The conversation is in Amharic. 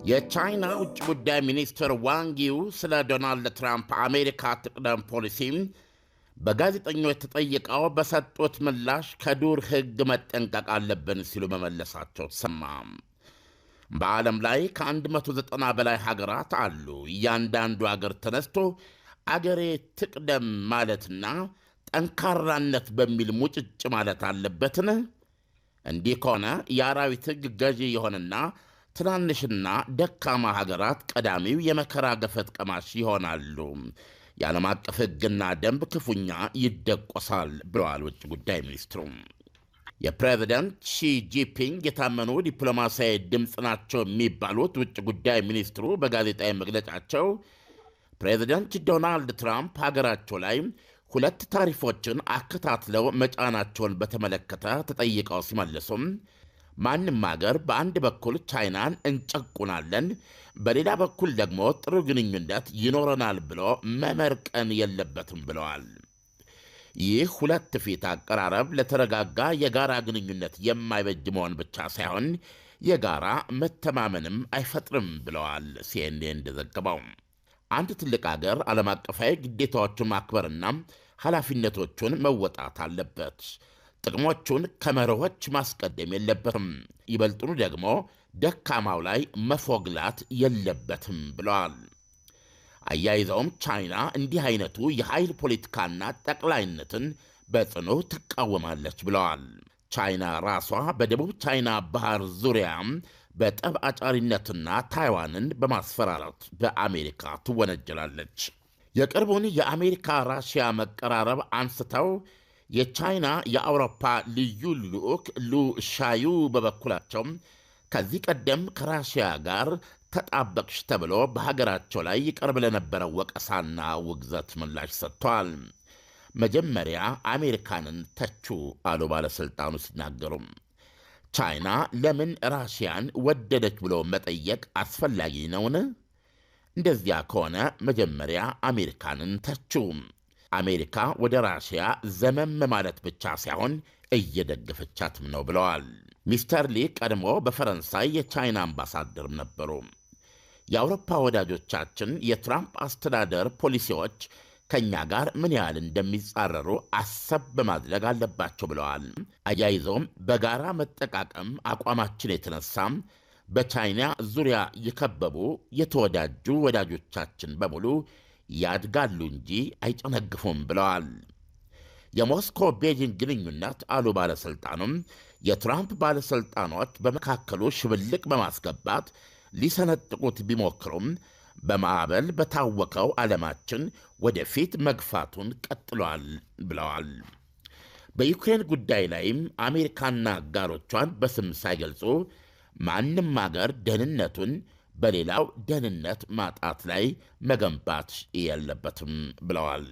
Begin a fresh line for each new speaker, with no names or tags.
የቻይና ውጭ ጉዳይ ሚኒስትር ዋንጊው ስለ ዶናልድ ትራምፕ አሜሪካ ትቅደም ፖሊሲ በጋዜጠኞች ተጠይቀው በሰጡት ምላሽ ከዱር ሕግ መጠንቀቅ አለብን ሲሉ መመለሳቸው ተሰማ። በዓለም ላይ ከ190 በላይ ሀገራት አሉ። እያንዳንዱ አገር ተነስቶ አገሬ ትቅደም ማለትና ጠንካራነት በሚል ሙጭጭ ማለት አለበትን? እንዲህ ከሆነ የአራዊት ሕግ ገዢ የሆነና ትናንሽና ደካማ ሀገራት ቀዳሚው የመከራ ገፈት ቀማሽ ይሆናሉ። የዓለም አቀፍ ሕግና ደንብ ክፉኛ ይደቆሳል ብለዋል ውጭ ጉዳይ ሚኒስትሩ። የፕሬዚደንት ሺጂፒንግ የታመኑ ዲፕሎማሲያዊ ድምፅ ናቸው የሚባሉት ውጭ ጉዳይ ሚኒስትሩ በጋዜጣዊ መግለጫቸው ፕሬዚደንት ዶናልድ ትራምፕ ሀገራቸው ላይ 2 ታሪፎችን አከታትለው መጫናቸውን በተመለከተ ተጠይቀው ሲመልሱም ማንም አገር በአንድ በኩል ቻይናን እንጨቁናለን፣ በሌላ በኩል ደግሞ ጥሩ ግንኙነት ይኖረናል ብሎ መመርቀን የለበትም ብለዋል። ይህ 2 ፊት አቀራረብ ለተረጋጋ የጋራ ግንኙነት የማይበጅ መሆን ብቻ ሳይሆን የጋራ መተማመንም አይፈጥርም ብለዋል ሲኤንኤን እንደዘገበው። አንድ ትልቅ አገር ዓለም አቀፋዊ ግዴታዎቹን ማክበርና ኃላፊነቶቹን መወጣት አለበት። ጥቅሞቹን ከመርሆች ማስቀደም የለበትም። ይበልጥኑ ደግሞ ደካማው ላይ መፎግላት የለበትም ብለዋል። አያይዘውም ቻይና እንዲህ አይነቱ የኃይል ፖለቲካና ጠቅላይነትን በጽኑ ትቃወማለች ብለዋል። ቻይና ራሷ በደቡብ ቻይና ባህር ዙሪያ በጠብ አጫሪነትና ታይዋንን በማስፈራራት በአሜሪካ ትወነጀላለች። የቅርቡን የአሜሪካ ራሽያ መቀራረብ አንስተው የቻይና የአውሮፓ ልዩ ልዑክ ሉ ሻዩ በበኩላቸው ከዚህ ቀደም ከራሽያ ጋር ተጣበቅሽ ተብሎ በሀገራቸው ላይ ይቀርብ ለነበረው ወቀሳና ውግዘት ምላሽ ሰጥተዋል። መጀመሪያ አሜሪካንን ተቹ አሉ ባለሥልጣኑ ሲናገሩ። ቻይና ለምን ራሽያን ወደደች ብሎ መጠየቅ አስፈላጊ ነውን? እንደዚያ ከሆነ መጀመሪያ አሜሪካንን ተቹ። አሜሪካ ወደ ራሽያ ዘመም ማለት ብቻ ሳይሆን እየደገፈቻትም ነው ብለዋል። ሚስተር ሊ ቀድሞ በፈረንሳይ የቻይና አምባሳደርም ነበሩ። የአውሮፓ ወዳጆቻችን የትራምፕ አስተዳደር ፖሊሲዎች ከእኛ ጋር ምን ያህል እንደሚጻረሩ አሰብ በማድረግ አለባቸው ብለዋል። አያይዘውም በጋራ መጠቃቀም አቋማችን የተነሳም በቻይና ዙሪያ የከበቡ የተወዳጁ ወዳጆቻችን በሙሉ ያድጋሉ እንጂ አይጨነግፉም ብለዋል። የሞስኮ ቤጂንግ ግንኙነት አሉ ባለሥልጣኑም የትራምፕ ባለሥልጣኖች በመካከሉ ሽብልቅ በማስገባት ሊሰነጥቁት ቢሞክሩም በማዕበል በታወቀው ዓለማችን ወደፊት መግፋቱን ቀጥሏል ብለዋል። በዩክሬን ጉዳይ ላይም አሜሪካና አጋሮቿን በስም ሳይገልጹ ማንም አገር ደህንነቱን በሌላው ደህንነት ማጣት ላይ መገንባት የለበትም ብለዋል።